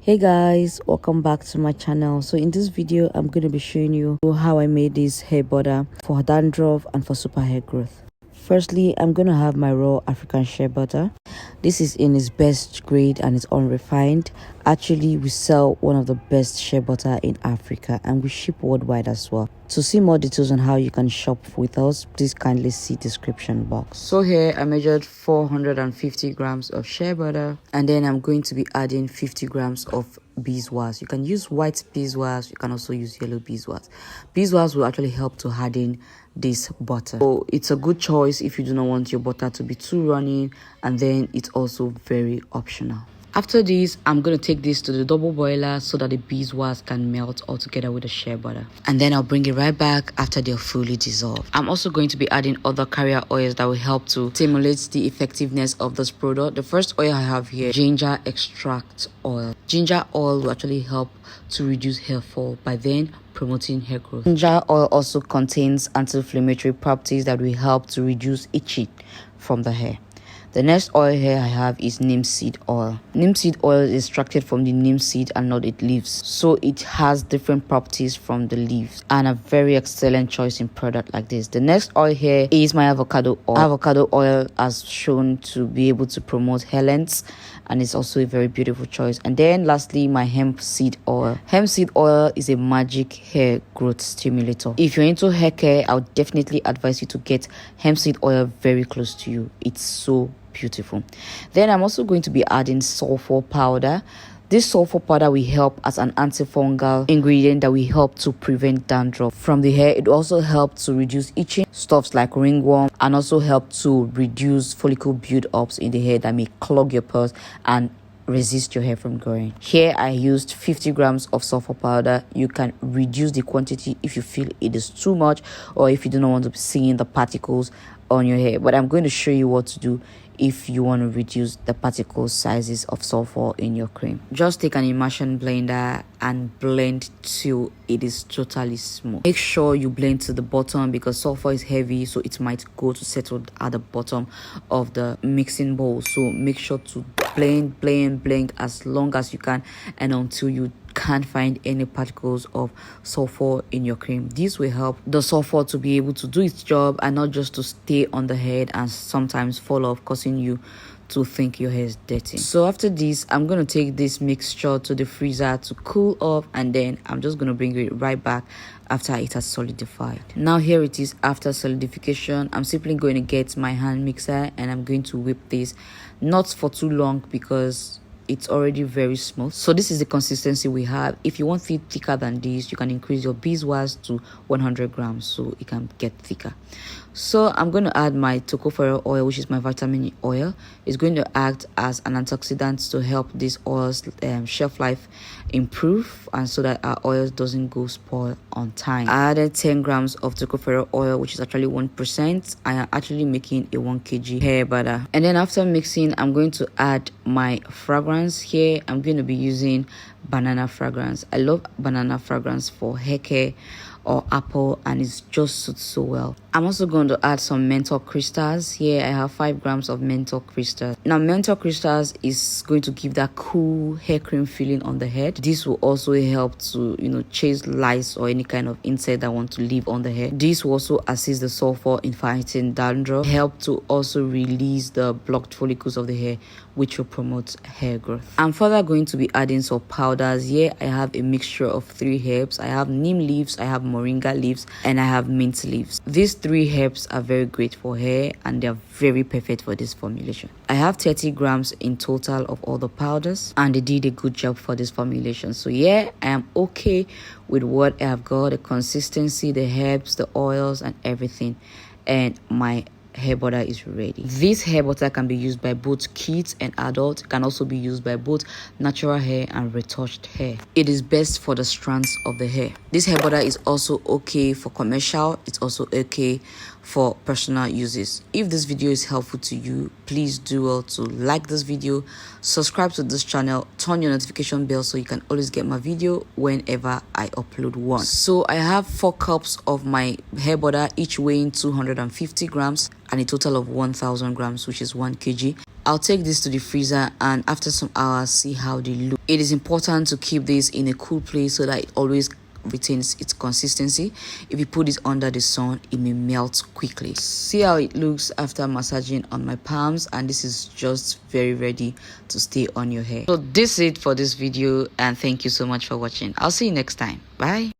Hey guys, welcome back to my channel. So in this video I'm going to be showing you how I made this hair butter for dandruff and for super hair growth. Firstly, I'm going to have my raw African shea butter. This is in its best grade and it's unrefined. Actually, we sell one of the best shea butter in Africa and we ship worldwide as well. To see more details on how you can shop with us, please kindly see description box. So here I measured 450 grams of shea butter, and then I'm going to be adding 50 grams of beeswax. You can use white beeswax, you can also use yellow beeswax. Beeswax will actually help to harden this butter, so it's a good choice if you do not want your butter to be too runny, and then it's also very optional. After this, I'm going to take this to the double boiler so that the beeswax can melt all together with the shea butter. And then I'll bring it right back after they're fully dissolved. I'm also going to be adding other carrier oils that will help to stimulate the effectiveness of this product. The first oil I have here, ginger extract oil. Ginger oil will actually help to reduce hair fall by then promoting hair growth. Ginger oil also contains anti-inflammatory properties that will help to reduce itching from the hair. The next oil here I have is neem seed oil. Neem seed oil is extracted from the neem seed and not its leaves, so it has different properties from the leaves and a very excellent choice in product like this. The next oil here is my avocado oil. Avocado oil has shown to be able to promote hair length, and it's also a very beautiful choice. And then lastly, my hemp seed oil. Hemp seed oil is a magic hair growth stimulator. If you're into hair care, I would definitely advise you to get hemp seed oil very close to you. It's so beautiful. Then I'm also going to be adding sulfur powder. This sulfur powder will help as an antifungal ingredient that will help to prevent dandruff from the hair. It also helps to reduce itching, stuffs like ringworm, and also help to reduce follicle build-ups in the hair that may clog your pores and resist your hair from growing. Here I used 50 grams of sulfur powder. You can reduce the quantity if you feel it is too much or if you do not want to be seeing the particles on your hair, but I'm going to show you what to do if you want to reduce the particle sizes of sulfur in your cream. Just take an immersion blender and blend till it is totally smooth. Make sure you blend to the bottom because sulfur is heavy, so it might go to settle at the bottom of the mixing bowl. So make sure to blend as long as you can and until you can't find any particles of sulfur in your cream. This will help the sulfur to be able to do its job and not just to stay on the head and sometimes fall off, causing you to think your hair is dirty. So after this, I'm going to take this mixture to the freezer to cool off, and then I'm just going to bring it right back after it has solidified. Now here it is after solidification. I'm simply going to get my hand mixer and I'm going to whip this, not for too long because it's already very smooth. So this is the consistency we have. If you want it thicker than this, you can increase your beeswax to 100 grams so it can get thicker. So I'm going to add my tocopherol oil, which is my vitamin oil. It's going to act as an antioxidant to help these oils shelf life improve, and so that our oils doesn't go spoil on time. I added 10 grams of tocopherol oil, which is actually 1%. I am actually making a 1 kg hair butter. And then after mixing, I'm going to add my fragrance. Here I'm going to be using banana fragrance. I love banana fragrance for hair care or apple, and it just suits so well. I'm also going to add some menthol crystals. Here I have 5 grams of menthol crystals. Now menthol crystals is going to give that cool hair cream feeling on the head. This will also help to chase lice or any kind of insect that want to live on the hair. This will also assist the sulfur in fighting dandruff, help to also release the blocked follicles of the hair, which will promote hair growth. I'm further going to be adding some powders. Here I have a mixture of 3 herbs. I have neem leaves, I have moringa leaves, and I have mint leaves. These 3 herbs are very great for hair and they're very perfect for this formulation. I have 30 grams in total of all the powders, and they did a good job for this formulation. So yeah, I am okay with what I have got, the consistency, the herbs, the oils, and everything, and my hair butter is ready. This hair butter can be used by both kids and adults. It can also be used by both natural hair and retouched hair. It is best for the strands of the hair. This hair butter is also okay for commercial. It's also okay for personal uses. If this video is helpful to you, please do well to like this video, subscribe to this channel, turn your notification bell so you can always get my video whenever I upload one. So I have 4 cups of my hair butter, each weighing 250 grams and a total of 1000 grams, which is 1 kg. I'll take this to the freezer and after some hours see how they look. It is important to keep this in a cool place so that it always retains its consistency. If you put it under the sun, it may melt quickly. See how it looks after massaging on my palms, and this is just very ready to stay on your hair. So this is it for this video, and thank you so much for watching. I'll see you next time. Bye.